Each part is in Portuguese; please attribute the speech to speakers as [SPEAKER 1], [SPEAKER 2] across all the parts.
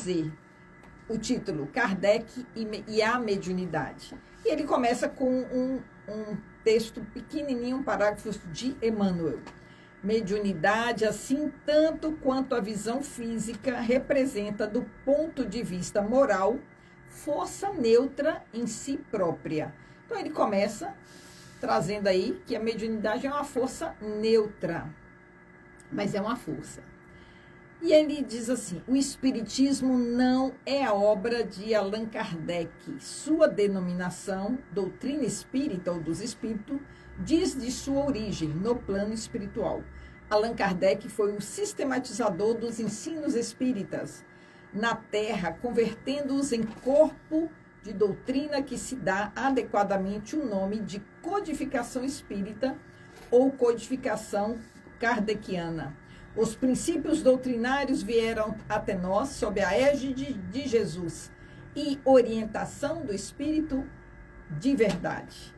[SPEAKER 1] dizer o título Kardec e a Mediunidade. E ele começa com um texto pequenininho, um parágrafo de Emmanuel. Mediunidade, assim tanto quanto a visão física, representa, do ponto de vista moral, força neutra em si própria. Então ele começa trazendo aí que a mediunidade é uma força neutra, mas é uma força. E ele diz assim: o Espiritismo não é a obra de Allan Kardec. Sua denominação, doutrina espírita ou dos espíritos, diz de sua origem no plano espiritual. Allan Kardec foi o sistematizador dos ensinos espíritas na Terra, convertendo-os em corpo de doutrina que se dá adequadamente o nome de codificação espírita ou codificação kardeciana. Os princípios doutrinários vieram até nós sob a égide de Jesus e orientação do Espírito de verdade.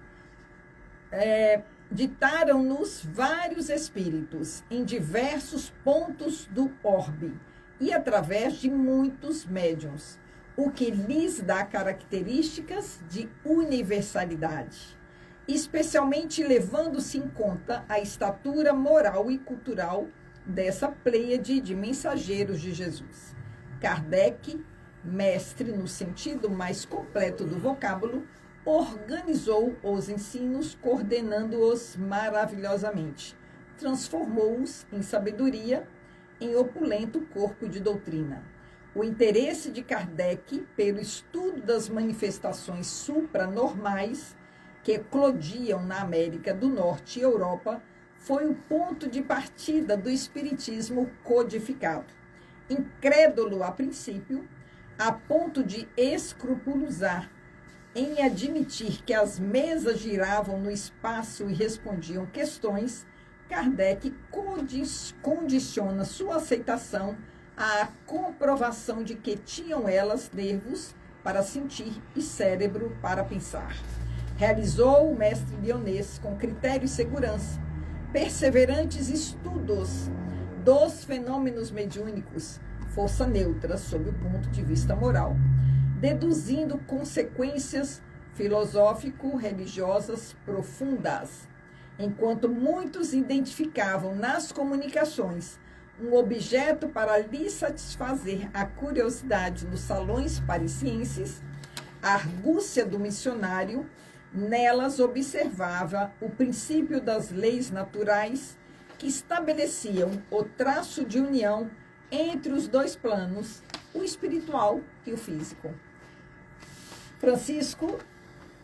[SPEAKER 1] Ditaram-nos vários espíritos em diversos pontos do orbe e através de muitos médiuns, o que lhes dá características de universalidade, especialmente levando-se em conta a estatura moral e cultural dessa pleiade de mensageiros de Jesus. Kardec, mestre no sentido mais completo do vocábulo, organizou os ensinos, coordenando-os maravilhosamente. Transformou-os em sabedoria, em opulento corpo de doutrina. O interesse de Kardec pelo estudo das manifestações supranormais que eclodiam na América do Norte e Europa foi o ponto de partida do espiritismo codificado. Incrédulo a princípio, a ponto de escrupulosar em admitir que as mesas giravam no espaço e respondiam questões, Kardec condiciona sua aceitação à comprovação de que tinham elas nervos para sentir e cérebro para pensar. Realizou o mestre Lyonês com critério e segurança perseverantes estudos dos fenômenos mediúnicos, força neutra sob o ponto de vista moral, deduzindo consequências filosófico-religiosas profundas, enquanto muitos identificavam nas comunicações um objeto para lhe satisfazer a curiosidade nos salões parisienses, a argúcia do missionário nelas observava o princípio das leis naturais que estabeleciam o traço de união entre os dois planos, o espiritual e o físico. Francisco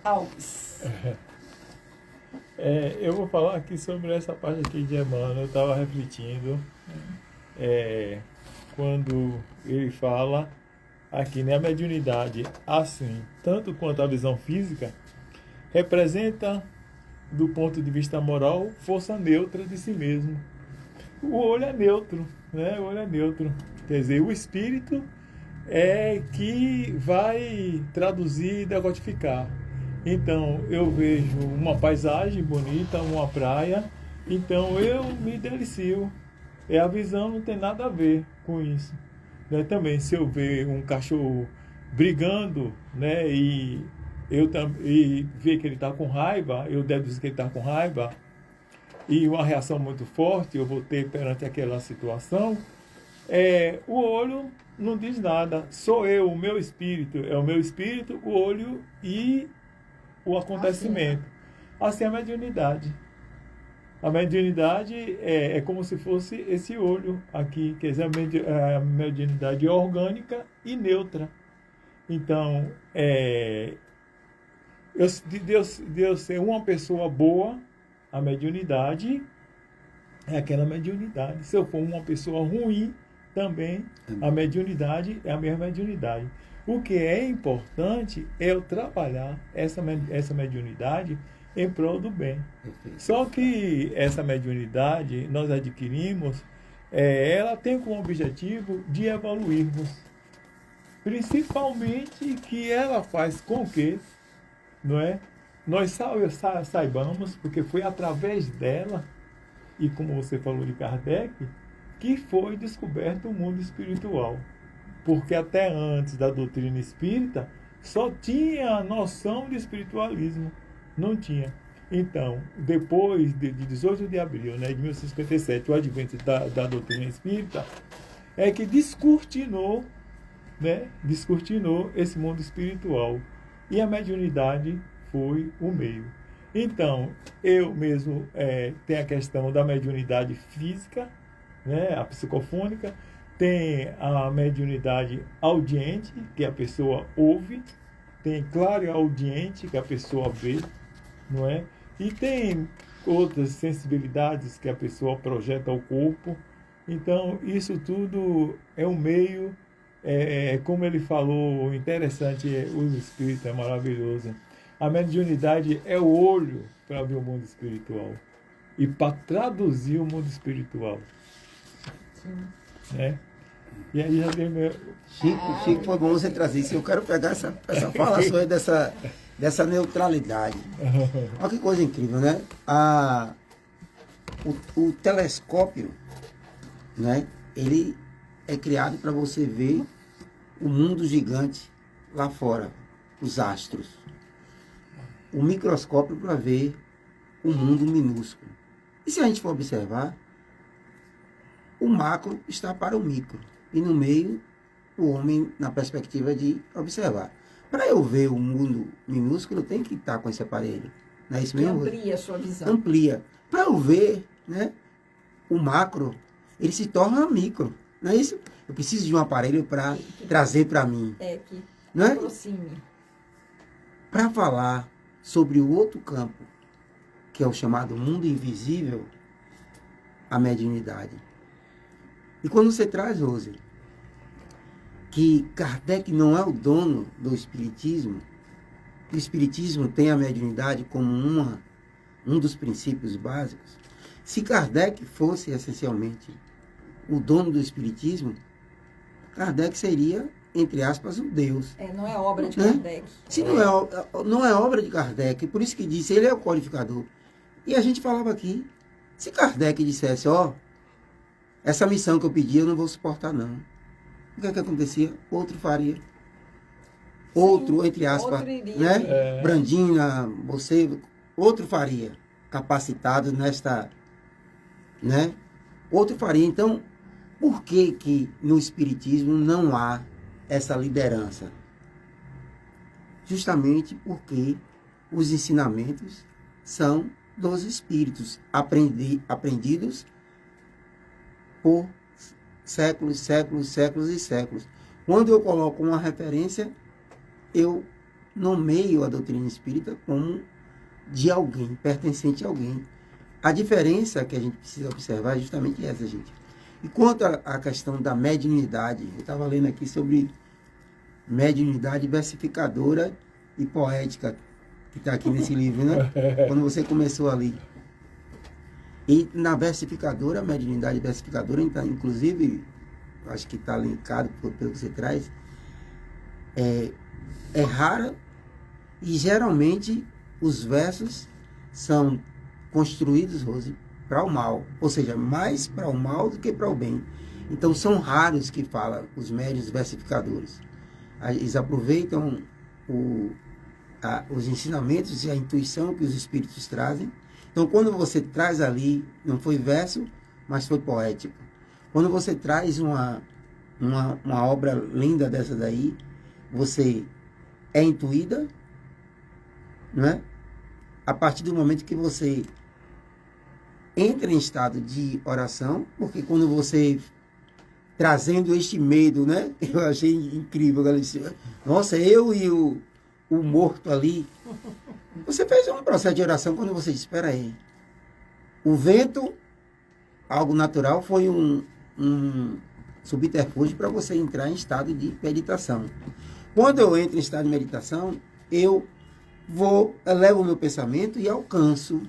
[SPEAKER 1] Alves.
[SPEAKER 2] Eu vou falar aqui sobre essa parte aqui de Emmanuel. Eu estava refletindo quando ele fala aqui, né, a mediunidade, assim, tanto quanto a visão física, representa, do ponto de vista moral, força neutra de si mesmo. O olho é neutro, né? O olho é neutro. Quer dizer, o espírito é que vai traduzir e decodificar. Então, eu vejo uma paisagem bonita, uma praia, então eu me delicio. A visão não tem nada a ver com isso. Né? Também, se eu ver um cachorro brigando, né, e ver que ele está com raiva, eu deduzo que ele está com raiva, e uma reação muito forte eu vou ter perante aquela situação, o olho não diz nada, sou eu, o meu espírito, é o meu espírito, o olho e o acontecimento. Assim é a mediunidade. A mediunidade é como se fosse esse olho aqui, quer dizer, a mediunidade orgânica e neutra. Então, Deus ser uma pessoa boa, a mediunidade é aquela mediunidade. Se eu for uma pessoa ruim, também a mediunidade é a mesma mediunidade. O que é importante é eu trabalhar essa mediunidade em prol do bem. Só que essa mediunidade nós adquirimos, ela tem como objetivo de evoluirmos. Principalmente que ela faz com que, não é, nós saibamos, porque foi através dela, e como você falou de Kardec, que foi descoberto o mundo espiritual. porque até antes da doutrina espírita só tinha a noção de espiritualismo, não tinha. Então, depois de 18 de abril, né, de 1957, o advento da doutrina espírita, é que descortinou esse mundo espiritual. E a mediunidade foi o meio. Então, eu mesmo tenho a questão da mediunidade física, né, a psicofônica, tem a mediunidade audiente, que a pessoa ouve, tem claro audiente, que a pessoa vê, não é? E tem outras sensibilidades que a pessoa projeta ao corpo. Então, isso tudo é um meio, como ele falou, interessante, o espírito é maravilhoso. A mediunidade é o olho para ver o mundo espiritual e para traduzir o mundo espiritual.
[SPEAKER 1] Sim.
[SPEAKER 2] Né? E aí já tem meu...
[SPEAKER 3] Chico, foi bom você trazer isso. Eu quero pegar essa fala sua dessa neutralidade. Olha que coisa incrível, né? O telescópio, né? Ele é criado para você ver o mundo gigante lá fora, os astros. O microscópio para ver o mundo minúsculo. E se a gente for observar, o macro está para o micro. E no meio, o homem na perspectiva de observar. Para eu ver o mundo minúsculo, eu tenho que estar com esse aparelho. Não é isso mesmo?
[SPEAKER 1] Amplia a sua visão.
[SPEAKER 3] Amplia. Para eu ver, né, o macro, ele se torna micro. Não é isso? Eu preciso de um aparelho para trazer para mim.
[SPEAKER 1] Que
[SPEAKER 3] não é?
[SPEAKER 1] aproxime.
[SPEAKER 3] Para falar sobre o outro campo, que é o chamado mundo invisível, a mediunidade. E quando você traz, Rose, que Kardec não é o dono do Espiritismo, o Espiritismo tem a mediunidade como um dos princípios básicos. Se Kardec fosse essencialmente o dono do Espiritismo, Kardec seria, entre aspas, o Deus.
[SPEAKER 1] Não é obra de Kardec.
[SPEAKER 3] Se não é obra de Kardec, por isso que disse, ele é o codificador. E a gente falava aqui, se Kardec dissesse, essa missão que eu pedi eu não vou suportar não. O que é que acontecia? Outro faria. Outro, entre aspas,
[SPEAKER 1] outro iria.
[SPEAKER 3] né? Brandina, você, outro faria. Capacitado nesta, né? Outro faria. Então, por que no Espiritismo não há essa liderança? Justamente porque os ensinamentos são dos Espíritos, aprendidos por séculos e séculos. Quando eu coloco uma referência, eu nomeio a doutrina espírita como de alguém, pertencente a alguém. A diferença que a gente precisa observar é justamente essa, gente. E quanto à questão da mediunidade, eu estava lendo aqui sobre mediunidade versificadora e poética, que está aqui nesse livro, né? Quando você começou ali. E na versificadora, a mediunidade versificadora, então, inclusive, acho que está linkado pelo que você traz, é rara e geralmente os versos são construídos, Rose, para o mal. Ou seja, mais para o mal do que para o bem. Então são raros que falam os médiuns versificadores. Eles aproveitam os ensinamentos e a intuição que os espíritos trazem. Então, quando você traz ali, não foi verso, mas foi poético. Quando você traz uma obra linda dessa daí, você é intuída, não é? A partir do momento que você entra em estado de oração, porque quando você, trazendo este medo, né? Eu achei incrível. Ela disse, nossa, eu e o morto ali. Você fez um processo de oração quando você disse, espera aí. O vento, algo natural, foi um subterfúgio para você entrar em estado de meditação. Quando eu entro em estado de meditação, eu elevo o meu pensamento e alcanço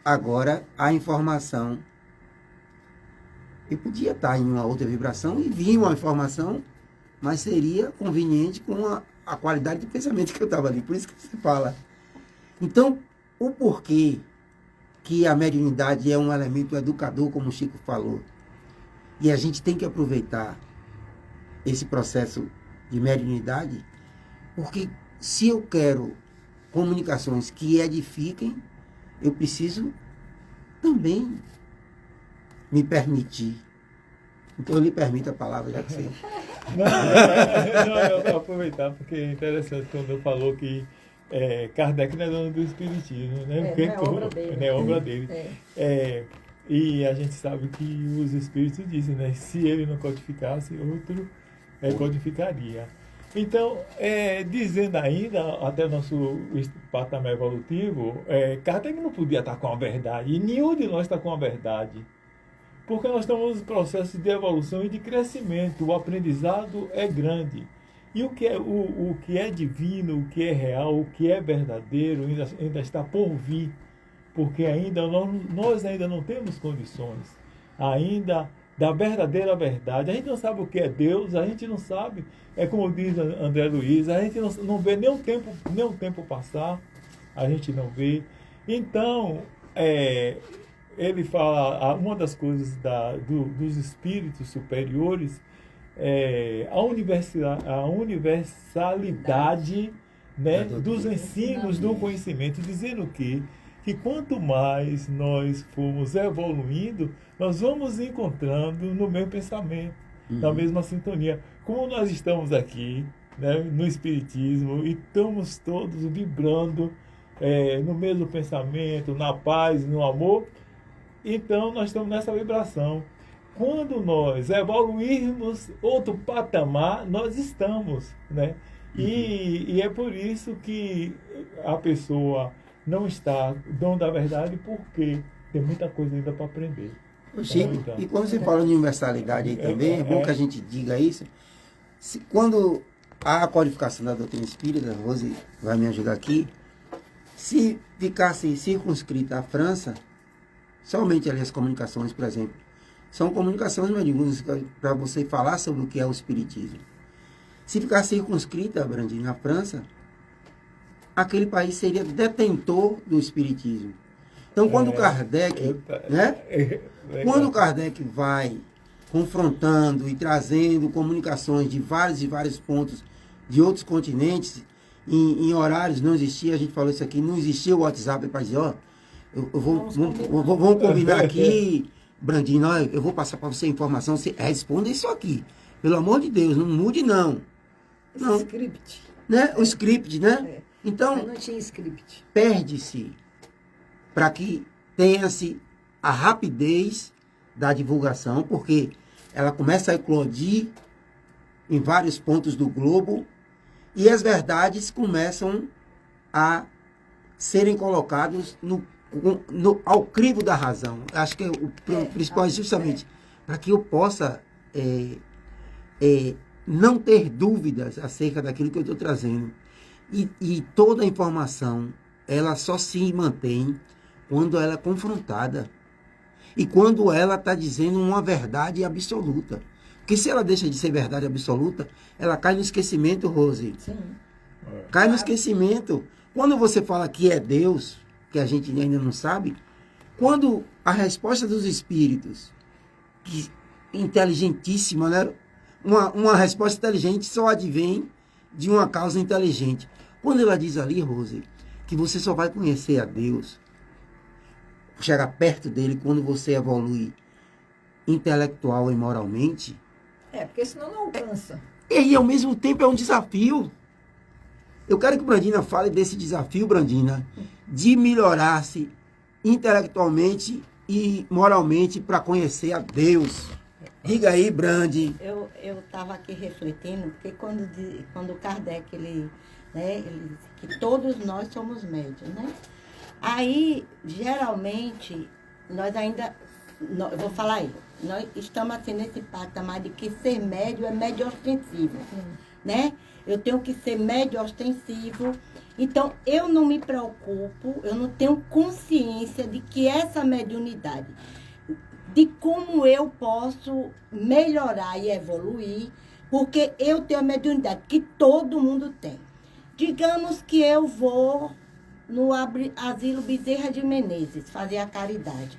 [SPEAKER 3] agora a informação. Eu podia estar em uma outra vibração e vir uma informação, mas seria conveniente com a qualidade de pensamento que eu estava ali. Por isso que você fala. Então, o porquê que a mediunidade é um elemento educador, como o Chico falou, e a gente tem que aproveitar esse processo de mediunidade, porque se eu quero comunicações que edifiquem, eu preciso também me permitir. Então eu lhe permito a palavra, já que você...
[SPEAKER 2] Eu vou aproveitar, porque é interessante quando eu falou que Kardec não é dono do Espiritismo, né? Porque
[SPEAKER 1] não é obra dele.
[SPEAKER 2] Não é obra dele. E a gente sabe que os Espíritos dizem, né? Se ele não codificasse, outro codificaria. Então, dizendo ainda, até o nosso patamar evolutivo, Kardec não podia estar com a verdade, e nenhum de nós está com a verdade. Porque nós estamos em processo de evolução e de crescimento. O aprendizado é grande. E o que é divino, o que é real, o que é verdadeiro, ainda está por vir. Porque nós ainda não temos condições ainda da verdadeira verdade. A gente não sabe o que é Deus, a gente não sabe, como diz André Luiz, a gente não vê nem o tempo passar, a gente não vê. Então, ele fala, uma das coisas dos espíritos superiores a universalidade, né, dos ensinos do conhecimento, dizendo que quanto mais nós formos evoluindo, nós vamos encontrando no mesmo pensamento, na mesma sintonia. Como nós estamos aqui, né, no Espiritismo, e estamos todos vibrando no mesmo pensamento, na paz, no amor, então nós estamos nessa vibração. Quando nós evoluirmos outro patamar, nós estamos, né? E é por isso que a pessoa não está dono da verdade, porque tem muita coisa ainda para aprender.
[SPEAKER 3] Chico, então, e quando você fala de universalidade aí também, é bom que a gente diga isso. Quando a codificação da doutrina espírita, a Rose vai me ajudar aqui, se ficasse circunscrita à França, somente ali as comunicações, por exemplo, são comunicações mediúnicas para você falar sobre o que é o espiritismo. Se ficar circunscrita, Brandi, na França, aquele país seria detentor do espiritismo. Então, quando Kardec, né? Quando Kardec vai confrontando e trazendo comunicações de vários e vários pontos de outros continentes, em horários não existia, a gente falou isso aqui, não existia o WhatsApp para dizer, vamos combinar aqui, Brandinho, eu vou passar para você a informação, você responda isso aqui. Pelo amor de Deus, não mude não.
[SPEAKER 1] Não. Script.
[SPEAKER 3] Né? O script, né? Então,
[SPEAKER 1] mas não tinha script.
[SPEAKER 3] Perde-se para que tenha-se a rapidez da divulgação, porque ela começa a eclodir em vários pontos do globo e as verdades começam a serem colocadas ao crivo da razão. Acho que o principal é justamente para que eu possa não ter dúvidas acerca daquilo que eu estou trazendo. E toda a informação, ela só se mantém quando ela é confrontada. E quando ela está dizendo uma verdade absoluta. Porque se ela deixa de ser verdade absoluta, ela cai no esquecimento, Rose.
[SPEAKER 1] Sim.
[SPEAKER 3] Cai no esquecimento. Quando você fala que é Deus, que a gente ainda não sabe, quando a resposta dos espíritos, que inteligentíssima, né? Uma resposta inteligente só advém de uma causa inteligente. Quando ela diz ali, Rose, que você só vai conhecer a Deus, chegar perto dele quando você evolui intelectual e moralmente.
[SPEAKER 1] Porque senão não alcança.
[SPEAKER 3] E ao mesmo tempo é um desafio. Eu quero que Brandina fale desse desafio, Brandina, de melhorar-se intelectualmente e moralmente para conhecer a Deus. Diga aí, Brandi.
[SPEAKER 4] Eu estava aqui refletindo, porque quando Kardec, ele que todos nós somos médios, né? Aí, geralmente, nós ainda, eu vou falar aí, nós estamos assim nesse patamar de que ser médio é médio ostensivo, né? Eu tenho que ser médio ostensivo, então eu não me preocupo, eu não tenho consciência de que essa mediunidade, de como eu posso melhorar e evoluir, porque eu tenho a mediunidade que todo mundo tem. Digamos que eu vou no Asilo Bezerra de Menezes fazer a caridade.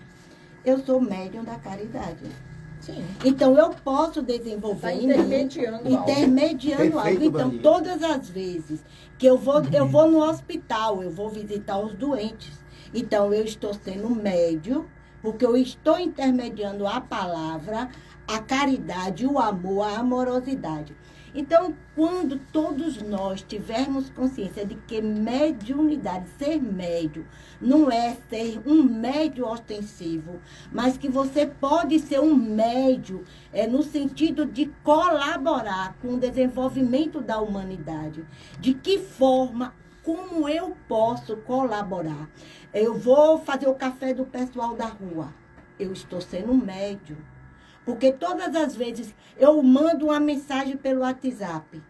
[SPEAKER 4] Eu sou médium da caridade.
[SPEAKER 1] Sim.
[SPEAKER 4] Então, eu posso desenvolver
[SPEAKER 1] Tá
[SPEAKER 4] em mim,
[SPEAKER 1] intermediando algo.
[SPEAKER 4] intermediando algo.
[SPEAKER 3] Perfeito,
[SPEAKER 4] Então,
[SPEAKER 3] Brandinha.
[SPEAKER 4] todas as vezes que eu vou no hospital, eu vou visitar os doentes. Então, eu estou sendo médio, porque eu estou intermediando a palavra, a caridade, o amor, a amorosidade. Então, quando todos nós tivermos consciência de que mediunidade, ser médio, não é ser um médio ostensivo, mas que você pode ser um médio no sentido de colaborar com o desenvolvimento da humanidade. De que forma, como eu posso colaborar? Eu vou fazer o café do pessoal da rua. Eu estou sendo médio. Porque todas as vezes eu mando uma mensagem pelo WhatsApp.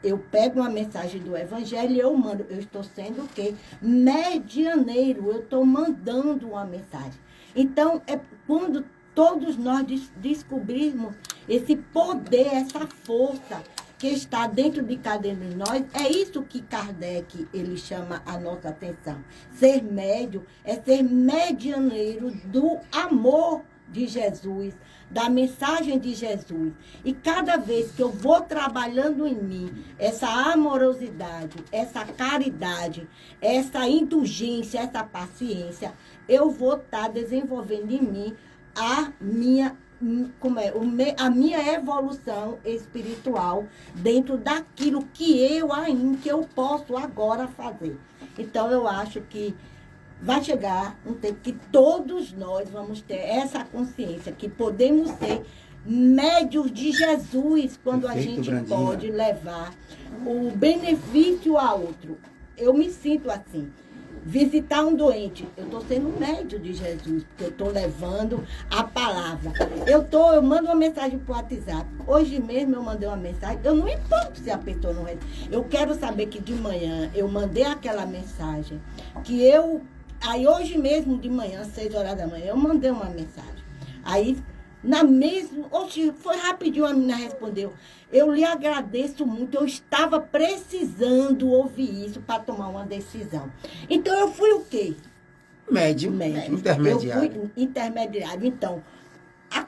[SPEAKER 4] Eu pego uma mensagem do Evangelho e eu mando. Eu estou sendo o quê? Medianeiro. Eu estou mandando uma mensagem. Então, é quando todos nós descobrirmos esse poder, essa força que está dentro de cada um de nós, é isso que Kardec, ele chama a nossa atenção. Ser médio é ser medianeiro do amor de Jesus, da mensagem de Jesus. E cada vez que eu vou trabalhando em mim essa amorosidade, essa caridade, essa indulgência, essa paciência, eu vou estar desenvolvendo em mim a minha evolução espiritual dentro daquilo que eu posso agora fazer. Então, eu acho que vai chegar um tempo que todos nós vamos ter essa consciência que podemos ser médios de Jesus quando
[SPEAKER 3] Perfeito,
[SPEAKER 4] a gente
[SPEAKER 3] Brandinha.
[SPEAKER 4] pode levar o benefício a outro. Eu me sinto assim. Visitar um doente, eu estou sendo médio de Jesus, porque eu estou levando a palavra. Eu mando uma mensagem para o WhatsApp. Hoje mesmo eu mandei uma mensagem, eu não importo se a pessoa não recebe. Eu quero saber que de manhã eu mandei aquela mensagem, aí hoje mesmo de manhã, 6 horas da manhã, eu mandei uma mensagem. Aí, foi rapidinho, a menina respondeu. Eu lhe agradeço muito, eu estava precisando ouvir isso para tomar uma decisão. Então, eu fui o quê?
[SPEAKER 3] Médio, intermediário.
[SPEAKER 4] Eu fui intermediário. Então,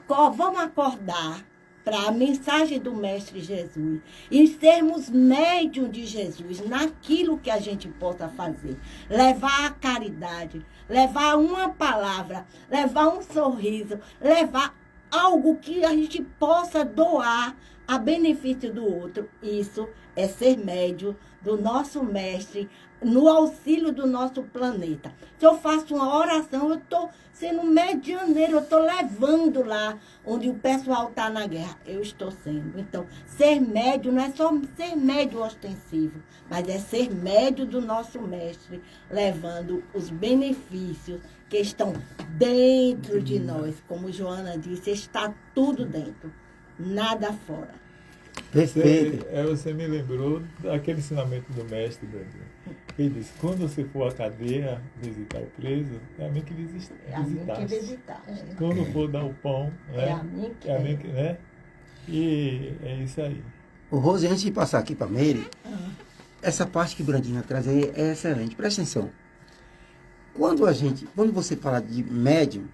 [SPEAKER 4] vamos acordar para a mensagem do Mestre Jesus e sermos médium de Jesus naquilo que a gente possa fazer. Levar a caridade, levar uma palavra, levar um sorriso, levar algo que a gente possa doar a benefício do outro. Isso é ser médio do nosso mestre no auxílio do nosso planeta. Se eu faço uma oração, eu estou sendo medianeiro, eu estou levando lá onde o pessoal está na guerra. Eu estou sendo. Então, ser médio não é só ser médio ostensivo, mas é ser médio do nosso mestre, levando os benefícios que estão dentro de nós. Como Joana disse, está tudo dentro, nada fora.
[SPEAKER 3] Perfeito.
[SPEAKER 2] Você me lembrou daquele ensinamento do mestre, Brandinho. Ele disse, quando você for à cadeia visitar o preso, é a mim que visitasse.
[SPEAKER 4] É a mim que visitar.
[SPEAKER 2] Quando for dar o pão, né?
[SPEAKER 4] É a mim que
[SPEAKER 2] né? E é isso aí.
[SPEAKER 3] O Rose, antes de passar aqui para a Meire, essa parte que Brandinha traz aí é excelente. Presta atenção. Quando você fala de médium,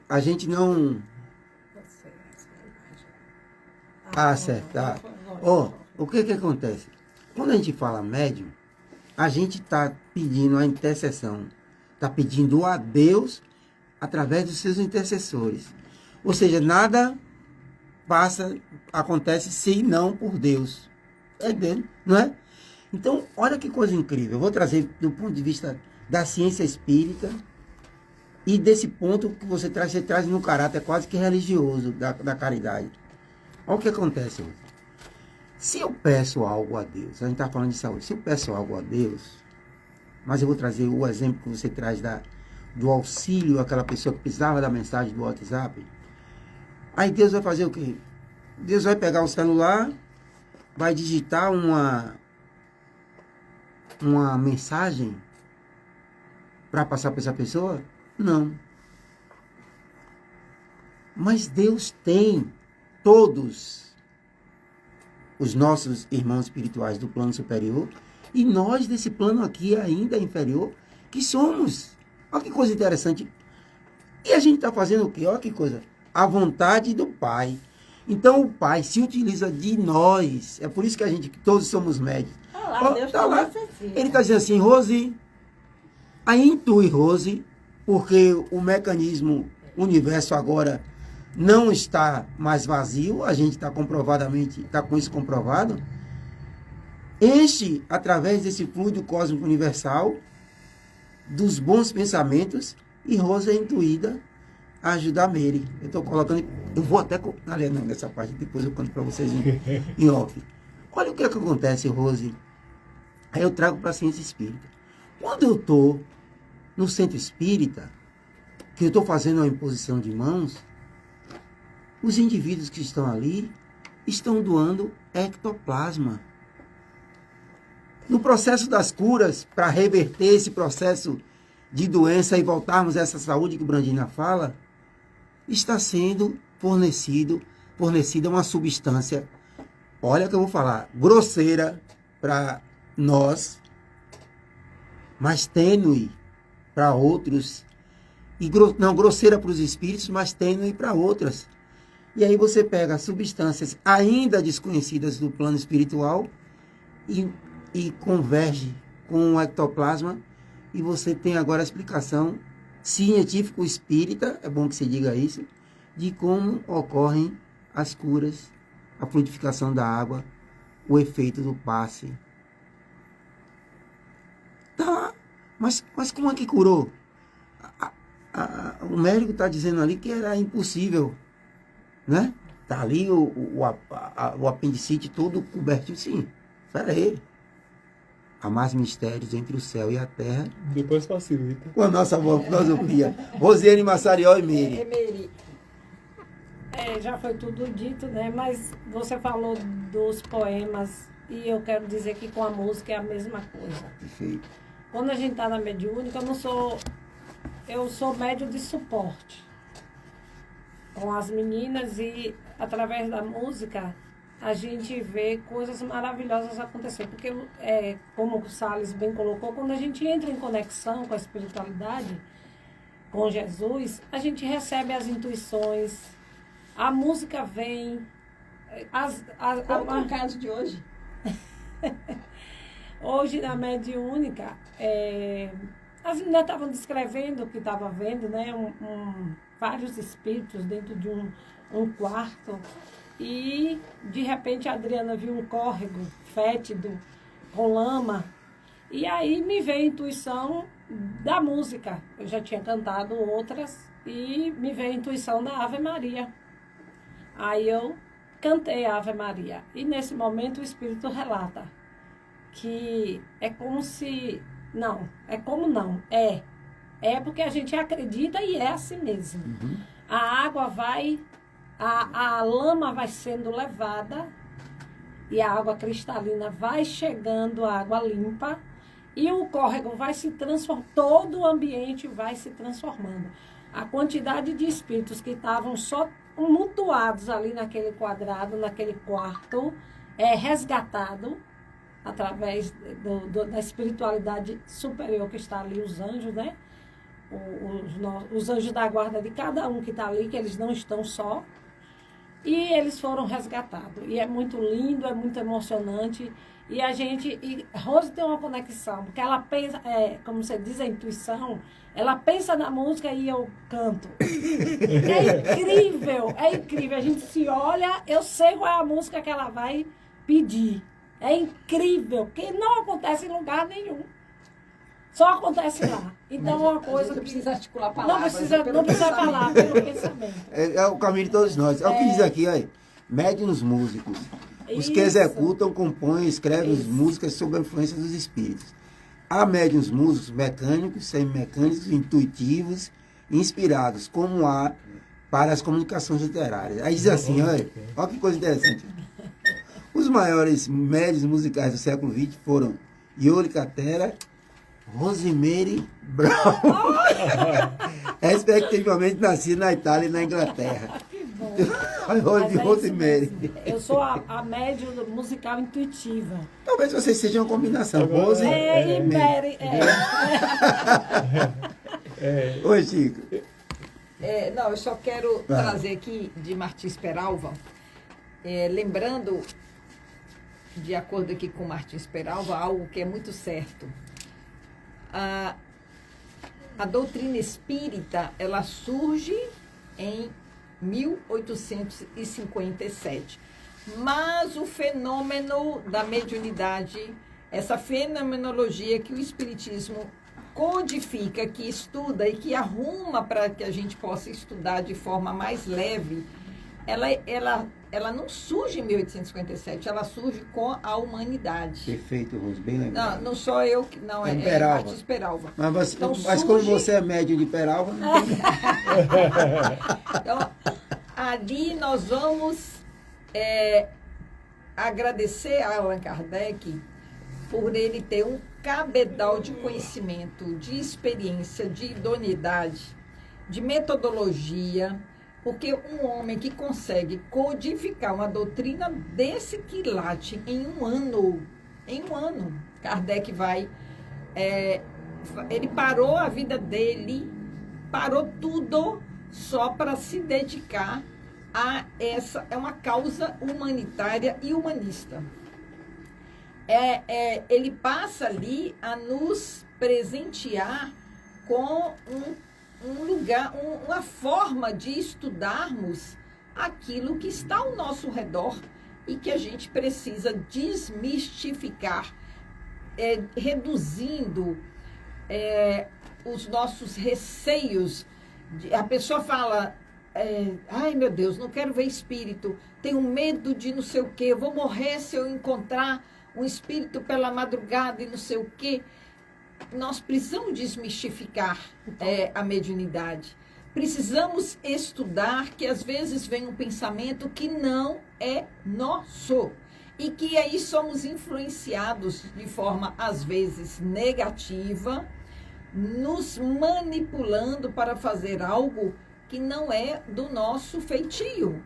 [SPEAKER 3] a gente não acertar. O que acontece? Quando a gente fala médium, a gente está pedindo a intercessão, está pedindo a Deus através dos seus intercessores. Ou seja, nada acontece se não por Deus. É Deus, não é? Então, olha que coisa incrível. Eu vou trazer do ponto de vista da ciência espírita e desse ponto que você traz no caráter quase que religioso da caridade. Olha o que acontece hoje. Se eu peço algo a Deus, a gente está falando de saúde, se eu peço algo a Deus, mas eu vou trazer o exemplo que você traz do auxílio àquela pessoa que precisava da mensagem do WhatsApp, aí Deus vai fazer o quê? Deus vai pegar o celular, vai digitar uma mensagem para passar para essa pessoa? Não. Mas Deus tem todos os nossos irmãos espirituais do plano superior e nós desse plano aqui ainda inferior, que somos. Olha que coisa interessante. E a gente está fazendo o quê? Olha que coisa. A vontade do Pai. Então o Pai se utiliza de nós. É por isso que a gente, todos somos médios.
[SPEAKER 4] Olá, Deus
[SPEAKER 3] Tá lá.
[SPEAKER 4] necessita.
[SPEAKER 3] Ele está dizendo assim, Rose, aí intui, Rose, porque o mecanismo, o universo agora não está mais vazio, a gente está comprovadamente, está com isso comprovado. Enche, através desse fluido cósmico universal, dos bons pensamentos, e Rose é intuída a ajudar Mary. Eu estou colocando, eu vou até, aliás, não, nessa parte, depois eu conto para vocês em off. Olha o que é que acontece, Rose. Aí eu trago para a ciência espírita. Quando eu estou no centro espírita, que eu estou fazendo uma imposição de mãos, os indivíduos que estão ali estão doando ectoplasma. No processo das curas, para reverter esse processo de doença e voltarmos a essa saúde que o Brandina fala, está sendo fornecida uma substância, olha que eu vou falar, grosseira para nós, mas tênue para outros, e não grosseira para os espíritos, mas tênue para outras. E aí você pega substâncias ainda desconhecidas do plano espiritual e converge com o ectoplasma, e você tem agora a explicação científico espírita, é bom que se diga isso, de como ocorrem as curas, a fluidificação da água, o efeito do passe. Tá, mas como é que curou? O médico está dizendo ali que era impossível, né? Tá ali o apendicite todo coberto. Sim, espera aí. Há mais mistérios entre o céu e a terra.
[SPEAKER 2] Depois facilita.
[SPEAKER 3] Com a nossa filosofia. Rosiane Massariol e Mary.
[SPEAKER 1] Mary.
[SPEAKER 5] Já foi tudo dito, né? Mas você falou dos poemas e eu quero dizer que com a música é a mesma coisa.
[SPEAKER 3] Perfeito.
[SPEAKER 5] Quando a gente está na mediúnica, eu sou médio de suporte com as meninas e através da música a gente vê coisas maravilhosas acontecer. Porque, como o Salles bem colocou, quando a gente entra em conexão com a espiritualidade, com Jesus, a gente recebe as intuições, a música vem.
[SPEAKER 1] Conta o caso de hoje.
[SPEAKER 5] Hoje, na mediúnica, as meninas estavam descrevendo o que estavam vendo, né? Vários espíritos dentro de um quarto. E, de repente, a Adriana viu um córrego fétido, com lama. E aí me veio a intuição da música. Eu já tinha cantado outras e me veio a intuição da Ave Maria. Aí eu cantei a Ave Maria. E, nesse momento, o Espírito relata que é como se... Não, é como não. É porque a gente acredita e é assim mesmo.
[SPEAKER 3] Uhum.
[SPEAKER 5] A água vai... A lama vai sendo levada e a água cristalina vai chegando, a água limpa, e o córrego vai se transformando, todo o ambiente vai se transformando. A quantidade de espíritos que estavam só mutuados ali naquele quadrado, naquele quarto, é resgatado através da espiritualidade superior que está ali, os anjos, né? Os anjos da guarda de cada um que está ali, que eles não estão só. E eles foram resgatados. E é muito lindo, é muito emocionante. E Rose tem uma conexão, porque ela pensa, como você diz, a intuição, ela pensa na música e eu canto. É incrível, é incrível. A gente se olha, eu sei qual é a música que ela vai pedir. É incrível, porque não acontece em lugar nenhum. Só acontece lá. Então, uma coisa
[SPEAKER 1] não precisa articular
[SPEAKER 5] Não
[SPEAKER 1] palavras.
[SPEAKER 5] precisa falar pelo pensamento.
[SPEAKER 3] É o caminho de todos nós. É o que diz aqui, olha. Médiuns músicos. Os que
[SPEAKER 5] Isso.
[SPEAKER 3] executam, compõem, escrevem músicas sob a influência dos espíritos. Há médiuns músicos mecânicos, semimecânicos, intuitivos, inspirados, como há para as comunicações literárias. Aí diz assim, olha que coisa interessante. Os maiores médiuns musicais do século XX foram Iole Catera, Rosemary Brown, respectivamente nascida na Itália e na Inglaterra.
[SPEAKER 5] Que bom.
[SPEAKER 3] Olha de
[SPEAKER 5] Mas é
[SPEAKER 3] Rosemary.
[SPEAKER 5] isso mesmo. Eu sou a médium musical intuitiva.
[SPEAKER 3] Talvez vocês sejam uma combinação. Rose
[SPEAKER 5] E Mary.
[SPEAKER 3] Oi, Chico.
[SPEAKER 1] Não, eu só quero trazer aqui de Martins Peralva, lembrando, de acordo aqui com Martins Peralva, algo que é muito certo. A doutrina espírita, ela surge em 1857. Mas o fenômeno da mediunidade, essa fenomenologia que o espiritismo codifica, que estuda e que arruma para que a gente possa estudar de forma mais leve, ela não surge em 1857, ela surge com a humanidade.
[SPEAKER 3] Perfeito, Rose, bem lembrado.
[SPEAKER 1] Não sou eu que não, é
[SPEAKER 3] Peralva.
[SPEAKER 1] Martins Peralva.
[SPEAKER 3] Mas,
[SPEAKER 1] Então,
[SPEAKER 3] como você é médium de Peralva, não tem...
[SPEAKER 1] Então, ali nós vamos agradecer a Allan Kardec por ele ter um cabedal de conhecimento, de experiência, de idoneidade, de metodologia, porque um homem que consegue codificar uma doutrina desse quilate em um ano, Kardec vai... ele parou a vida dele, parou tudo só para se dedicar a essa... É uma causa humanitária e humanista. Ele passa ali a nos presentear com um lugar, uma forma de estudarmos aquilo que está ao nosso redor e que a gente precisa desmistificar, reduzindo os nossos receios. A pessoa fala, ai meu Deus, não quero ver espírito, tenho medo de não sei o quê, vou morrer se eu encontrar um espírito pela madrugada e não sei o quê. Nós precisamos desmistificar a mediunidade. Precisamos estudar que às vezes vem um pensamento que não é nosso. E que aí somos influenciados de forma, às vezes, negativa, nos manipulando para fazer algo que não é do nosso feitio.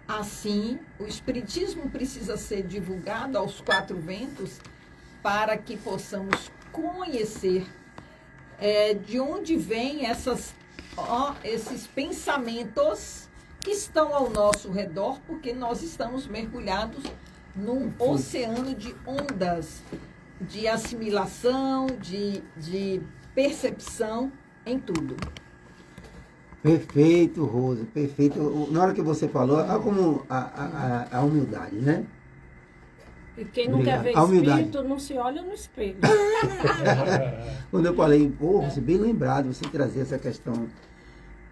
[SPEAKER 1] Assim, o espiritismo precisa ser divulgado aos quatro ventos para que possamos conhecer de onde vêm esses pensamentos que estão ao nosso redor, porque nós estamos mergulhados num oceano de ondas, de assimilação, de percepção em tudo.
[SPEAKER 3] Perfeito, Rosa, perfeito. Na hora que você falou, olha como a humildade, né?
[SPEAKER 5] E quem não
[SPEAKER 3] Obrigado.
[SPEAKER 5] quer ver espírito, não se olha no espelho.
[SPEAKER 3] Quando eu falei, você bem lembrado, você trazer essa questão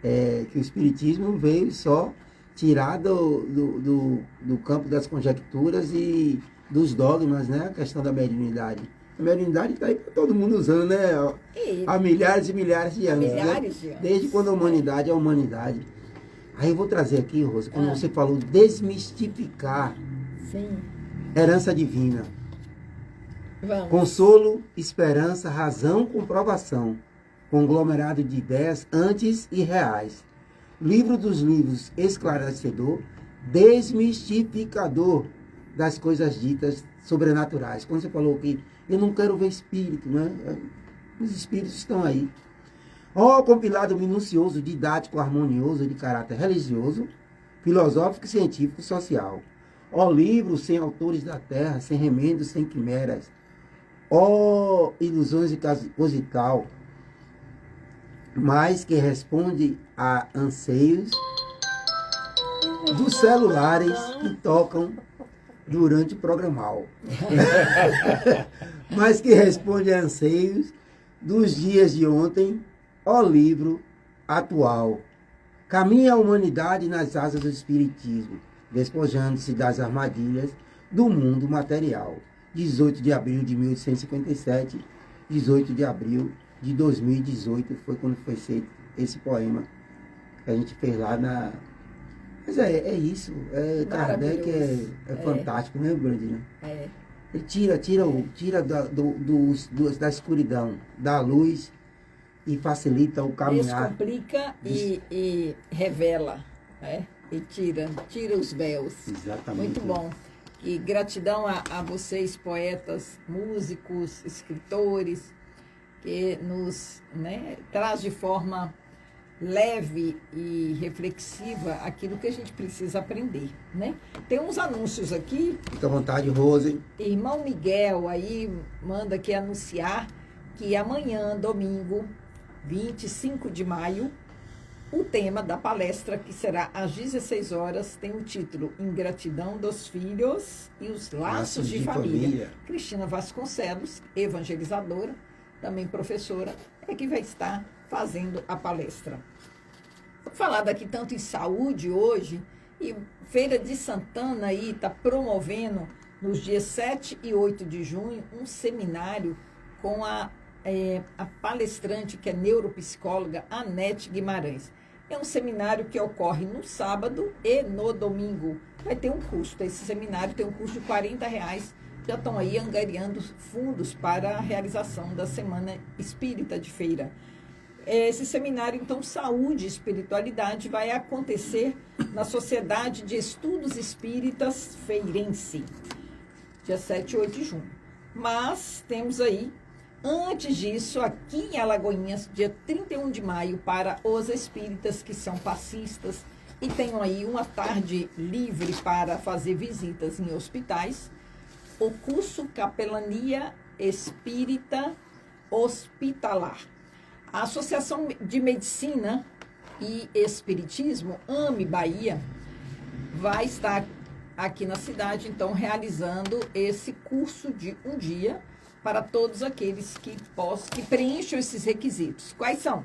[SPEAKER 3] que o espiritismo veio só tirar do campo das conjecturas e dos dogmas, né? A questão da mediunidade. A mediunidade está aí para todo mundo usando, né? Há milhares e milhares de anos.
[SPEAKER 1] Milhares de anos.
[SPEAKER 3] Desde quando a humanidade é a humanidade. Aí eu vou trazer aqui, Rosa, quando você falou desmistificar.
[SPEAKER 1] Sim.
[SPEAKER 3] Herança divina.
[SPEAKER 1] Vamos.
[SPEAKER 3] Consolo, esperança, razão, comprovação. Conglomerado de ideias antes e reais. Livro dos livros esclarecedor, desmistificador das coisas ditas sobrenaturais. Quando você falou que eu não quero ver espírito, né? Os espíritos estão aí. Compilado minucioso, didático, harmonioso, de caráter religioso, filosófico, científico, social. Livro sem autores da terra, sem remendos, sem quimeras. Ilusões de casual, mas que responde a anseios dos celulares que tocam durante o programal. Mas que responde a anseios dos dias de ontem, livro atual. Caminha a humanidade nas asas do espiritismo, despojando-se das armadilhas do mundo material. 18 de abril de 1857, 18 de abril de 2018 foi quando foi feito esse poema que a gente fez lá na... Mas é isso, Kardec é fantástico, né, Brandina? Ele tira da escuridão, da luz e facilita o caminhar.
[SPEAKER 1] Descomplica e revela, né? E tira os véus.
[SPEAKER 3] Exatamente.
[SPEAKER 1] Muito bom. E gratidão a vocês, poetas, músicos, escritores, que nos traz de forma leve e reflexiva aquilo que a gente precisa aprender, né? Tem uns anúncios aqui.
[SPEAKER 3] Fica à vontade, Rose.
[SPEAKER 1] Irmão Miguel aí manda aqui anunciar que amanhã, domingo, 25 de maio, o tema da palestra, que será às 16 horas, tem o título Ingratidão dos Filhos e os Laços de Família. Cristina Vasconcelos, evangelizadora, também professora, é que vai estar fazendo a palestra. Vou falar daqui tanto em saúde hoje, e Feira de Santana aí está promovendo, nos dias 7 e 8 de junho, um seminário com a palestrante, que é neuropsicóloga, Anete Guimarães. É um seminário que ocorre no sábado e no domingo. Vai ter um custo. Esse seminário tem um custo de R$40. Já estão aí angariando fundos para a realização da Semana Espírita de Feira. Esse seminário, então, Saúde e Espiritualidade, vai acontecer na Sociedade de Estudos Espíritas Feirense, dia 7 e 8 de junho. Mas temos aí, antes disso, aqui em Alagoinhas, dia 31 de maio, para os espíritas que são passistas e tenham aí uma tarde livre para fazer visitas em hospitais, o curso Capelania Espírita Hospitalar. A Associação de Medicina e Espiritismo, AME Bahia, vai estar aqui na cidade, então, realizando esse curso de um dia para todos aqueles que preencham esses requisitos. Quais são?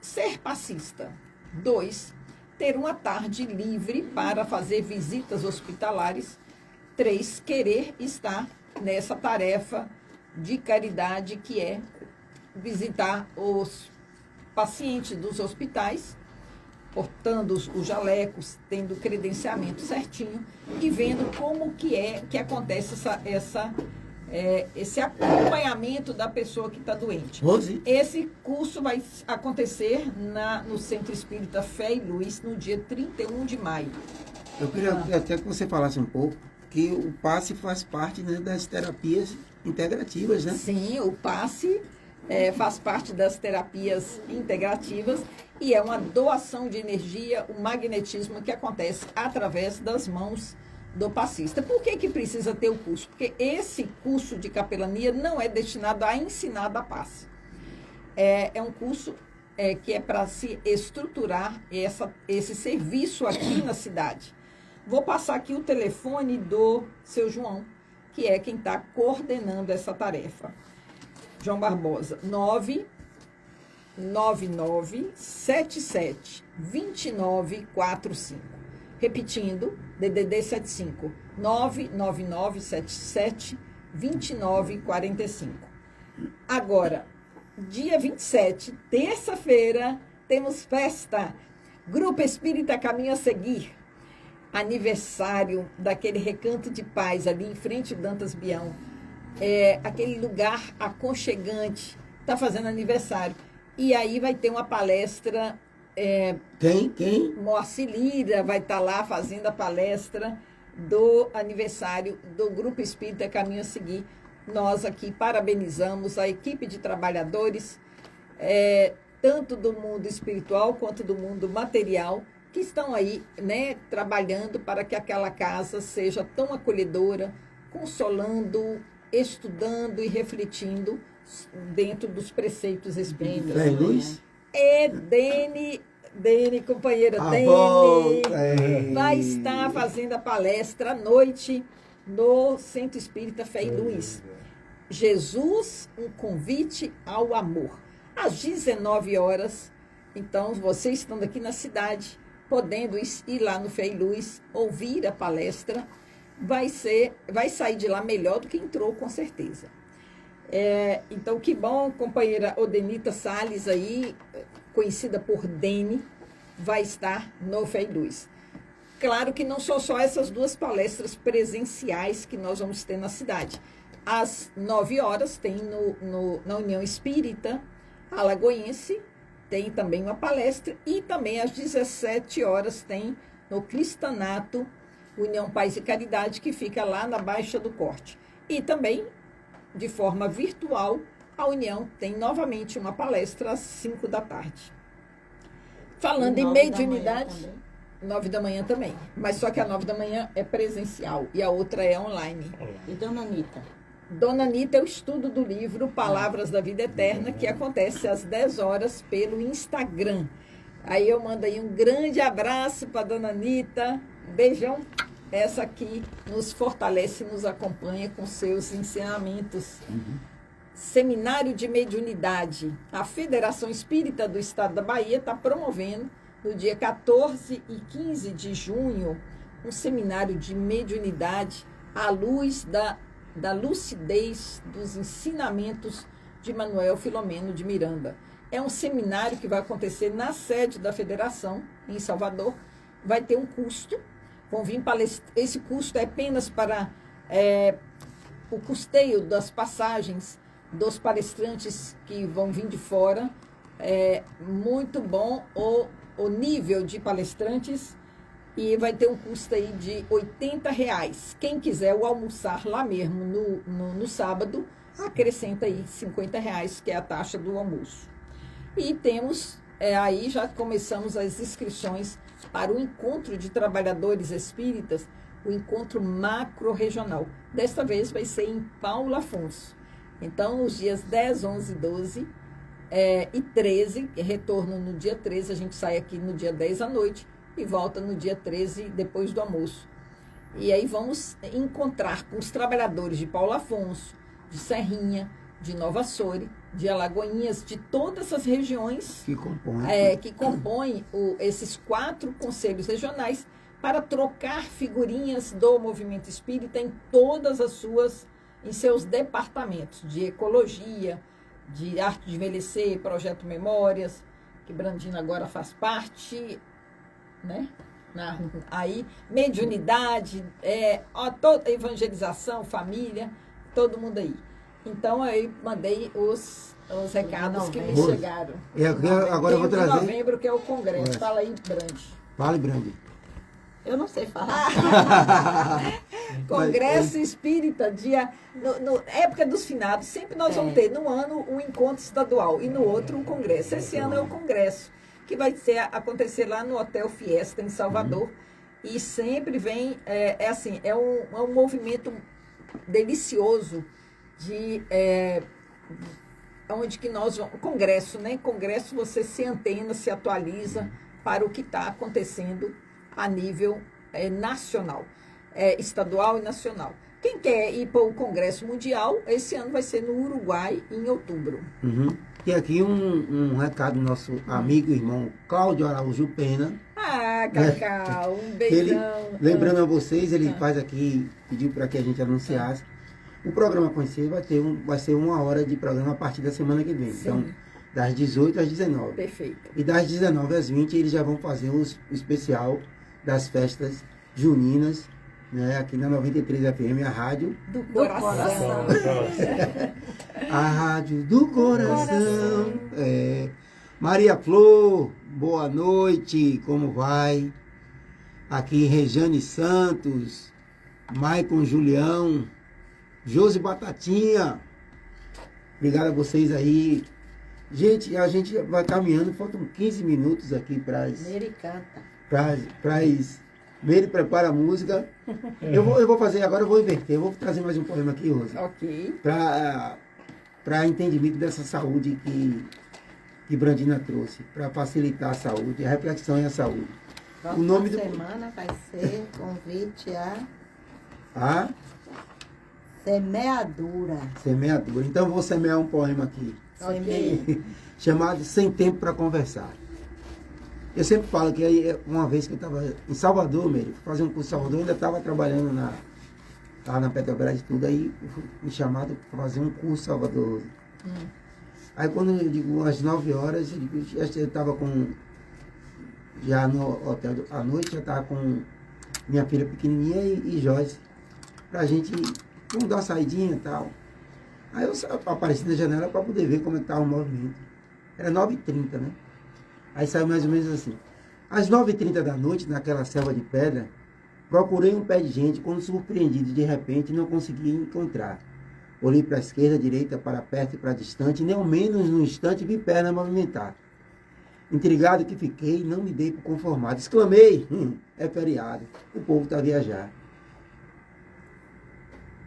[SPEAKER 1] Ser passista. 2, ter uma tarde livre para fazer visitas hospitalares. 3, querer estar nessa tarefa de caridade, que é visitar os pacientes dos hospitais, portando os jalecos, tendo credenciamento certinho e vendo como que acontece esse acompanhamento da pessoa que está doente.
[SPEAKER 3] Rose.
[SPEAKER 1] Esse curso vai acontecer no Centro Espírita Fé e Luz, no dia 31 de maio.
[SPEAKER 3] Eu queria até que você falasse um pouco que o passe faz parte, né, das terapias integrativas, né?
[SPEAKER 1] Sim, o passe faz parte das terapias integrativas e é uma doação de energia, o magnetismo que acontece através das mãos do passista. Por que precisa ter o curso? Porque esse curso de capelania não é destinado a ensinar da passe. É um curso que é para se estruturar esse serviço aqui na cidade. Vou passar aqui o telefone do seu que é quem está coordenando essa tarefa. João Barbosa, 99977 2945. Repetindo, DDD 75 99977 2945. Agora, dia 27, terça-feira, temos festa. Grupo Espírita Caminho a Seguir. Aniversário daquele Recanto de Paz ali em frente ao Dantas Bião. Aquele lugar aconchegante. Está fazendo aniversário. E aí vai ter uma palestra.
[SPEAKER 3] Quem?
[SPEAKER 1] Moacir Lira vai estar lá fazendo a palestra do aniversário do Grupo Espírita Caminho a Seguir. Nós aqui parabenizamos a equipe de trabalhadores, tanto do mundo espiritual quanto do mundo material, que estão aí, né, trabalhando para que aquela casa seja tão acolhedora, consolando, estudando e refletindo dentro dos preceitos espíritas.
[SPEAKER 3] Fé e Luz?
[SPEAKER 1] Dene, companheira Dene, vai estar fazendo a palestra à noite no Centro Espírita Fé e Luz. Jesus, um convite ao amor. Às 19 horas, então, vocês estando aqui na cidade, podendo ir lá no Fé e Luz, ouvir a palestra, vai sair de lá melhor do que entrou, com certeza. Então, que bom, companheira Odenita Salles aí, conhecida por Dene, vai estar no Fé e Luz. Claro que não são só essas duas palestras presenciais que nós vamos ter na cidade. Às 9 horas tem na União Espírita Alagoense, tem também uma palestra, e também às 17 horas tem no Cristanato União Paz e Caridade, que fica lá na Baixa do Corte. E também, de forma virtual, a União tem novamente uma palestra às 5 da tarde. Falando em
[SPEAKER 4] 9 da manhã
[SPEAKER 1] mediunidade,
[SPEAKER 4] também.
[SPEAKER 1] 9 da manhã também. Mas só que a 9 da manhã é presencial e a outra é online.
[SPEAKER 4] E Dona Anitta?
[SPEAKER 1] Dona Anitta é o estudo do livro Palavras da Vida Eterna, que acontece às 10 horas pelo Instagram. Aí eu mando aí um grande abraço para Dona Anitta. Beijão. Essa aqui nos fortalece, nos acompanha com seus ensinamentos. Seminário de Mediunidade. A Federação Espírita do Estado da Bahia está promovendo, no dia 14 e 15 de junho, um seminário de mediunidade à luz da lucidez dos ensinamentos de Manuel Filomeno de Miranda. É um seminário que vai acontecer na sede da Federação, em Salvador. Vai ter um custo. Vão vir esse custo é apenas para o custeio das passagens dos palestrantes que vão vir de fora. É muito bom o nível de palestrantes e vai ter um custo aí de R$80. Quem quiser o almoçar lá mesmo no sábado, acrescenta aí R$50, que é a taxa do almoço. E temos, aí já começamos as inscrições para o encontro de trabalhadores espíritas, o encontro macro-regional. Desta vez vai ser em Paulo Afonso. Então, os dias 10, 11, 12 e 13, retorno no dia 13, a gente sai aqui no dia 10 à noite e volta no dia 13, depois do almoço. E aí vamos encontrar com os trabalhadores de Paulo Afonso, de Serrinha, de Nova Açores, de Alagoinhas, de todas essas regiões que compõem esses 4 conselhos regionais, para trocar figurinhas do movimento espírita em seus departamentos de ecologia, de arte de envelhecer, projeto Memórias, que Brandina agora faz parte, né? Aí, mediunidade, toda evangelização, família, todo mundo aí. Então, aí mandei os recados que me chegaram.
[SPEAKER 3] E agora eu vou trazer...
[SPEAKER 1] Em novembro, que é o congresso. Fala aí, Brandi.
[SPEAKER 3] Fale, Brandi.
[SPEAKER 4] Eu não sei falar.
[SPEAKER 1] Congresso Espírita, época dos finados, sempre nós vamos ter, num ano, um encontro estadual e no outro um congresso. Esse ano é o congresso, que vai acontecer lá no Hotel Fiesta, em Salvador. E sempre vem, é um movimento delicioso onde que nós vamos, congresso, né? Congresso, você se antena, se atualiza para o que está acontecendo a nível nacional, estadual e nacional. Quem quer ir para o Congresso Mundial, esse ano vai ser no Uruguai, em outubro.
[SPEAKER 3] E aqui um recado do nosso amigo e irmão Cláudio Araújo Pena.
[SPEAKER 1] Ah, Cacau, um beijão.
[SPEAKER 3] Lembrando a vocês, ele faz aqui, pediu para que a gente anunciasse. O programa Conhecer vai ser 1 hora de programa a partir da semana que vem.
[SPEAKER 1] Sim.
[SPEAKER 3] Então, das 18 às 19.
[SPEAKER 1] Perfeito.
[SPEAKER 3] E das 19 às 20 eles já vão fazer o especial das festas juninas, né, aqui na 93 FM, a rádio
[SPEAKER 1] Do coração.
[SPEAKER 3] A rádio do coração. Maria Flor, boa noite, como vai? Aqui Rejane Santos, Maicon Julião, Josi Batatinha. Obrigado a vocês aí. Gente, a gente vai caminhando, faltam 15 minutos aqui para
[SPEAKER 4] Meire canta.
[SPEAKER 3] Meire prepara a música. Eu vou fazer, agora eu vou inverter. Eu vou trazer mais um poema aqui, Rosa.
[SPEAKER 1] Ok.
[SPEAKER 3] Para entendimento dessa saúde que Brandina trouxe. Para facilitar a saúde, a reflexão e a saúde.
[SPEAKER 4] O nome da semana vai ser convite a semeadura.
[SPEAKER 3] Semeadura. Então eu vou semear um poema aqui.
[SPEAKER 1] Ok.
[SPEAKER 3] Chamado Sem Tempo para Conversar. Eu sempre falo que aí, uma vez que eu estava em Salvador, fazer um curso em Salvador, eu ainda estava trabalhando lá na Petrobras e tudo, aí eu fui me chamado para fazer um curso em Salvador. Aí quando eu digo às 9 horas, eu estava já no hotel à noite, já estava com minha filha pequenininha e Joyce, pra gente, vamos dar uma saidinha e tal. Aí eu apareci na janela para poder ver como é que estava o movimento. Era 9h30, né? Aí saiu mais ou menos assim. Às 9h30 da noite, naquela selva de pedra, procurei um pé de gente, quando surpreendido de repente não consegui encontrar. Olhei para a esquerda, direita, para perto e para distante, nem ao menos no instante vi perna movimentar. Intrigado que fiquei, não me dei por conformado. Exclamei, é feriado, o povo está a viajar.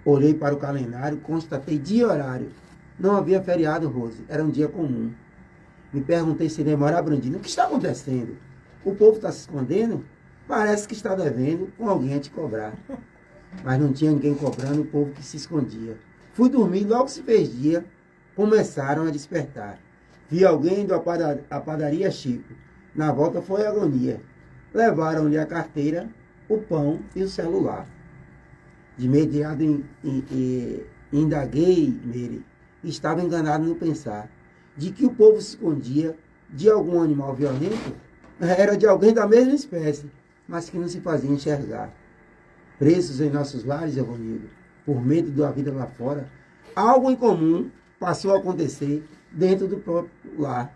[SPEAKER 3] Olhei para o calendário, constatei dia e horário. Não havia feriado, Rose, era um dia comum. Me perguntei sem demorar, Brandina, o que está acontecendo? O povo está se escondendo? Parece que está devendo com alguém a te cobrar. Mas não tinha ninguém cobrando, o povo que se escondia. Fui dormir, logo se fez dia, começaram a despertar. Vi alguém indo à padaria Chico. Na volta foi agonia. Levaram-lhe a carteira, o pão e o celular. De imediato indaguei nele. Estava enganado no pensar de que o povo se escondia de algum animal violento. Era de alguém da mesma espécie, mas que não se fazia enxergar. Presos em nossos lares, Evonildo, por medo da vida lá fora, algo em comum passou a acontecer dentro do próprio lar.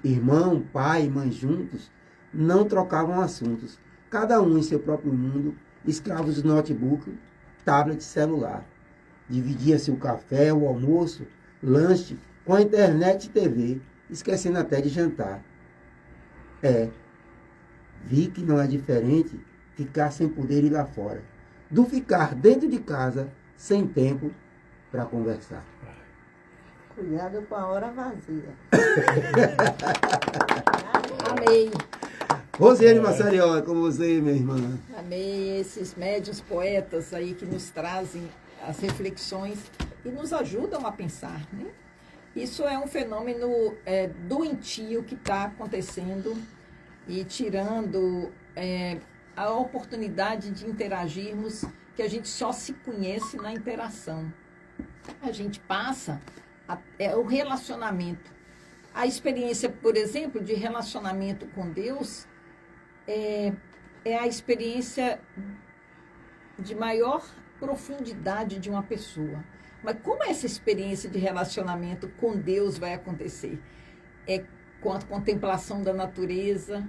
[SPEAKER 3] Irmão, pai e mãe juntos não trocavam assuntos. Cada um em seu próprio mundo, escravos do notebook, tablet, celular. Dividia-se o café, o almoço, lanche, com a internet e TV, esquecendo até de jantar. Vi que não é diferente ficar sem poder ir lá fora, do ficar dentro de casa sem tempo para conversar.
[SPEAKER 4] Cuidado com a hora vazia.
[SPEAKER 1] Amei.
[SPEAKER 3] Rosiane Massarió, é com você, minha irmã.
[SPEAKER 1] Amei esses médiuns poetas aí que nos trazem as reflexões e nos ajudam a pensar, né? Isso é um fenômeno doentio que está acontecendo e tirando a oportunidade de interagirmos, que a gente só se conhece na interação. A gente passa o relacionamento. A experiência, por exemplo, de relacionamento com Deus é a experiência de maior profundidade de uma pessoa. Mas como essa experiência de relacionamento com Deus vai acontecer? É com a contemplação da natureza,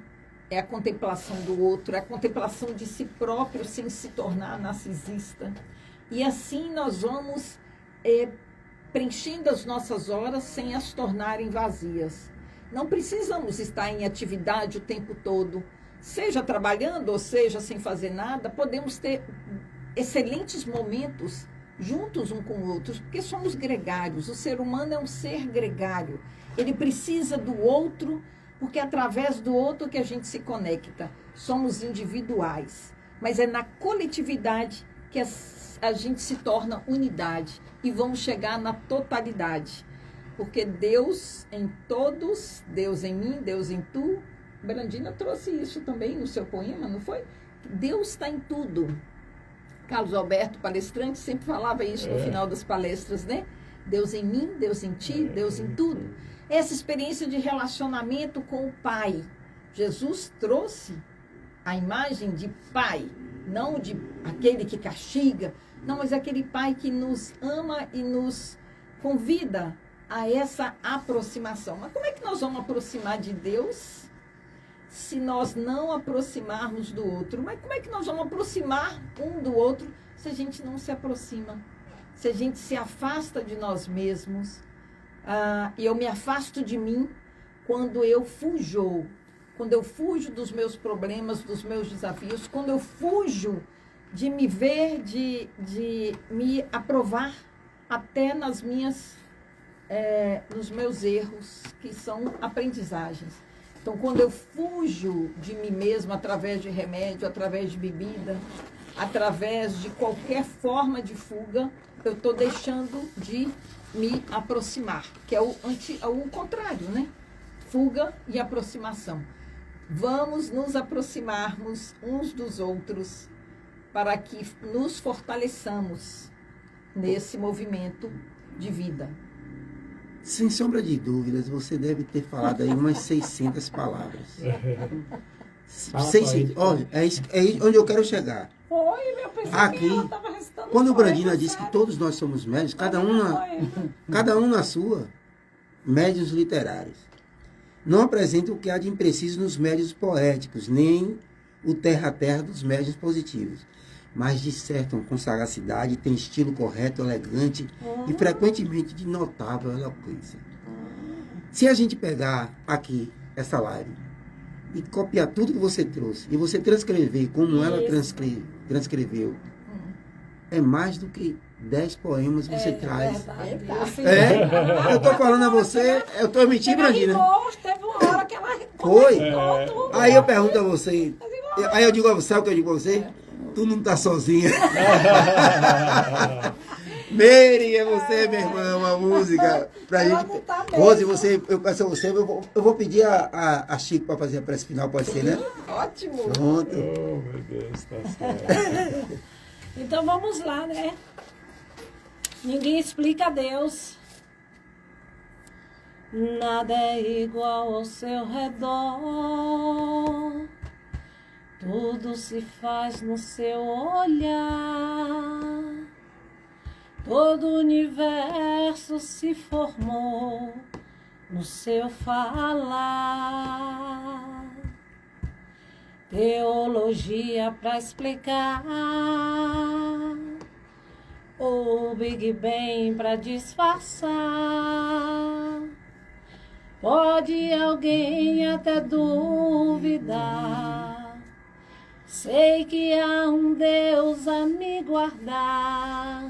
[SPEAKER 1] é a contemplação do outro, é a contemplação de si próprio sem se tornar narcisista. E assim nós vamos preenchendo as nossas horas sem as tornarem vazias. Não precisamos estar em atividade o tempo todo, seja trabalhando ou seja sem fazer nada. Podemos ter excelentes momentos juntos um com o outro, porque somos gregários. O ser humano é um ser gregário. Ele precisa do outro, porque é através do outro que a gente se conecta. Somos individuais, mas é na coletividade que a gente se torna unidade e vamos chegar na totalidade. Porque Deus em todos, Deus em mim, Deus em tu. Brandina trouxe isso também no seu poema, não foi? Deus está em tudo. Carlos Alberto, palestrante, sempre falava isso no final das palestras, né? Deus em mim, Deus em ti, Deus em tudo. Essa experiência de relacionamento com o Pai. Jesus trouxe a imagem de Pai, não de aquele que castiga, não, mas aquele Pai que nos ama e nos convida a essa aproximação. Mas como é que nós vamos aproximar de Deus se nós não aproximarmos do outro? Mas como é que nós vamos aproximar um do outro se a gente não se aproxima? Se a gente se afasta de nós mesmos? E eu me afasto de mim quando eu fujo dos meus problemas, dos meus desafios, quando eu fujo de me ver, de me aprovar até nos meus erros, que são aprendizagens. Então, quando eu fujo de mim mesma através de remédio, através de bebida, através de qualquer forma de fuga, eu estou deixando de me aproximar, que é o contrário, né? Fuga e aproximação. Vamos nos aproximarmos uns dos outros para que nos fortaleçamos nesse movimento de vida.
[SPEAKER 3] Sem sombra de dúvidas, você deve ter falado aí umas 600 palavras. 600. Olha, é onde eu quero chegar.
[SPEAKER 5] Foi, meu pensei
[SPEAKER 3] aqui,
[SPEAKER 5] que ela estava recitando.
[SPEAKER 3] quando o Brandina disse que todos nós somos médios, cada um na sua, médios literários. Não apresenta o que há de impreciso nos médios poéticos, nem o terra-terra dos médios positivos, mas dissertam com sagacidade, tem estilo correto, elegante e frequentemente de notável eloquência. Se a gente pegar aqui essa live e copiar tudo que você trouxe e você transcrever como ela transcreveu, é mais do que 10 poemas que você traz. Eu estou falando a você, eu estou mentindo, Brandina.
[SPEAKER 5] Teve uma hora que ela
[SPEAKER 3] Foi.
[SPEAKER 5] tudo.
[SPEAKER 3] Aí eu pergunto a você, aí eu digo a você, sabe o que eu digo a você? Tu não tá sozinha. Meire, é você, minha irmã, uma música pra
[SPEAKER 5] Ela
[SPEAKER 3] gente.
[SPEAKER 5] não tá
[SPEAKER 3] Rose,
[SPEAKER 5] mesmo.
[SPEAKER 3] eu peço a você, eu vou pedir a Chico para fazer a prece final, pode ser, né?
[SPEAKER 1] Ótimo.
[SPEAKER 3] Pronto.
[SPEAKER 2] Oh, meu Deus, tá certo.
[SPEAKER 5] Então vamos lá, né? Ninguém explica a Deus. Nada é igual ao seu redor. Tudo se faz no seu olhar. Todo o universo se formou no seu falar. Teologia para explicar, o Big Bang para disfarçar. Pode alguém até duvidar. Sei que há um Deus a me guardar.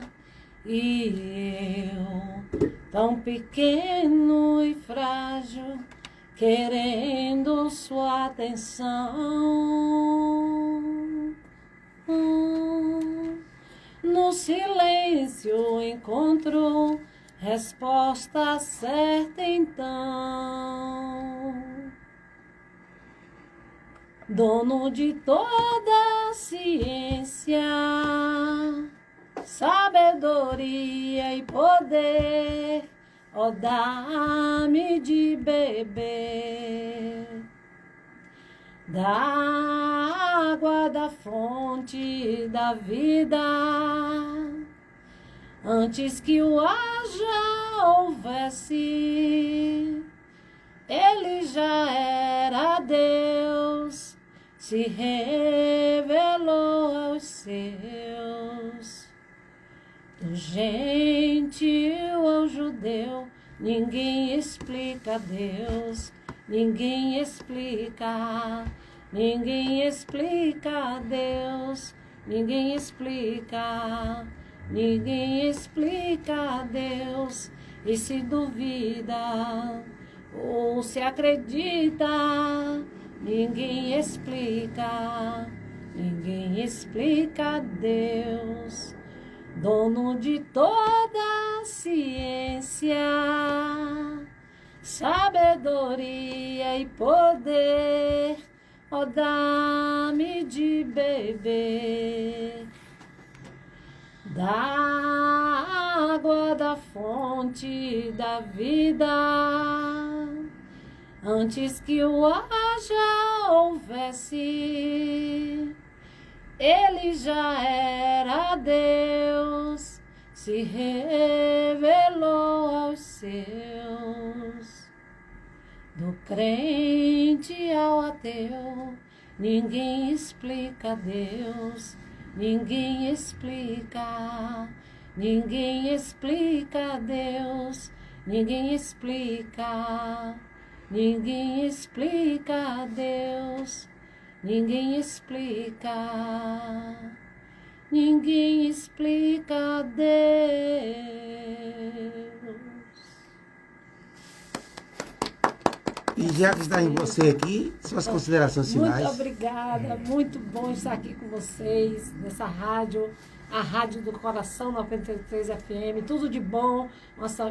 [SPEAKER 5] E eu, tão pequeno e frágil, querendo sua atenção. No silêncio encontro resposta certa então. Dono de toda a ciência, sabedoria e poder, ó, dá-me de beber da água da fonte da vida. Antes que o ar já houvesse, ele já era Deus, se revelou aos seus. Do gentil ao judeu, ninguém explica Deus, ninguém explica, ninguém explica Deus, ninguém explica, ninguém explica Deus. E se duvida ou se acredita, ninguém explica, ninguém explica Deus. Dono de toda a ciência, sabedoria e poder, ó, dá-me de beber da água da fonte da vida. Antes que o ar já houvesse, ele já era Deus, se revelou aos seus. Do crente ao ateu, ninguém explica Deus, ninguém explica, ninguém explica Deus, ninguém explica, ninguém explica Deus. Ninguém explica, ninguém explica Deus.
[SPEAKER 3] E já que está em você aqui, suas considerações finais.
[SPEAKER 5] Muito obrigada, muito bom estar aqui com vocês, nessa rádio, a Rádio do Coração 93 FM. Tudo de bom,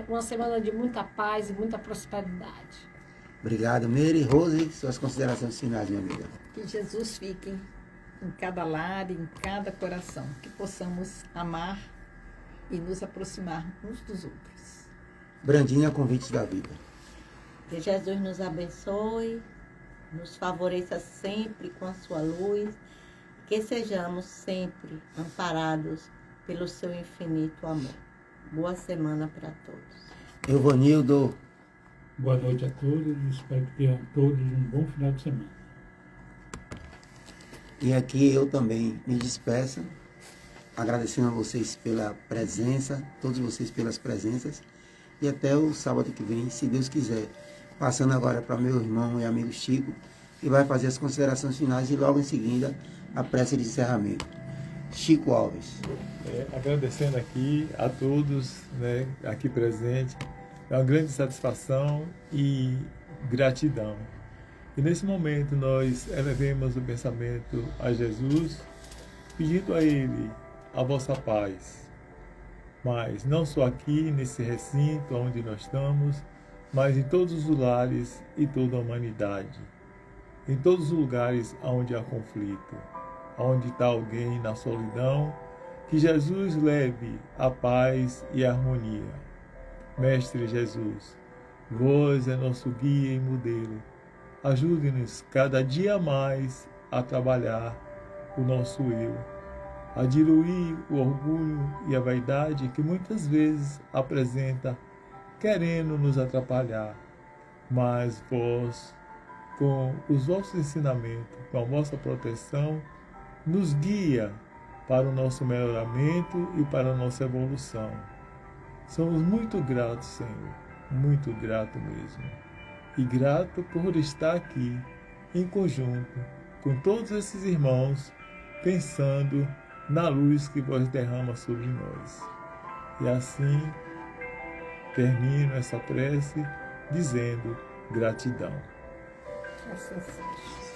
[SPEAKER 5] uma semana de muita paz e muita prosperidade.
[SPEAKER 3] Obrigado, Meire. Rose, suas considerações finais, minha amiga.
[SPEAKER 1] Que Jesus fique em cada lar, em cada coração. Que possamos amar e nos aproximar uns dos outros.
[SPEAKER 3] Brandinha, convites da vida.
[SPEAKER 4] Que Jesus nos abençoe, nos favoreça sempre com a sua luz, que sejamos sempre amparados pelo seu infinito amor. Boa semana para todos.
[SPEAKER 3] Evanildo.
[SPEAKER 6] Boa noite a todos, espero que tenham todos um bom final de semana.
[SPEAKER 3] E aqui eu também me despeço, agradecendo a vocês pela presença, todos vocês pelas presenças, e até o sábado que vem, se Deus quiser. passando agora para meu irmão e amigo Chico, que vai fazer as considerações finais e logo em seguida a prece de encerramento. Chico Alves.
[SPEAKER 2] Agradecendo aqui a todos, né, aqui presentes, é uma grande satisfação e gratidão. E nesse momento nós elevemos o pensamento a Jesus, pedindo a Ele a vossa paz. Mas não só aqui nesse recinto onde nós estamos, mas em todos os lares e toda a humanidade. Em todos os lugares onde há conflito, onde está alguém na solidão, que Jesus leve a paz e a harmonia. Mestre Jesus, vós é nosso guia e modelo. Ajude-nos cada dia mais a trabalhar o nosso eu, a diluir o orgulho e a vaidade que muitas vezes apresenta querendo nos atrapalhar. Mas vós, com os vossos ensinamentos, com a vossa proteção, nos guia para o nosso melhoramento e para a nossa evolução. Somos muito gratos, Senhor, muito grato mesmo. E grato por estar aqui, em conjunto, com todos esses irmãos, pensando na luz que vós derrama sobre nós. E assim, termino essa prece dizendo gratidão.
[SPEAKER 1] Assim seja.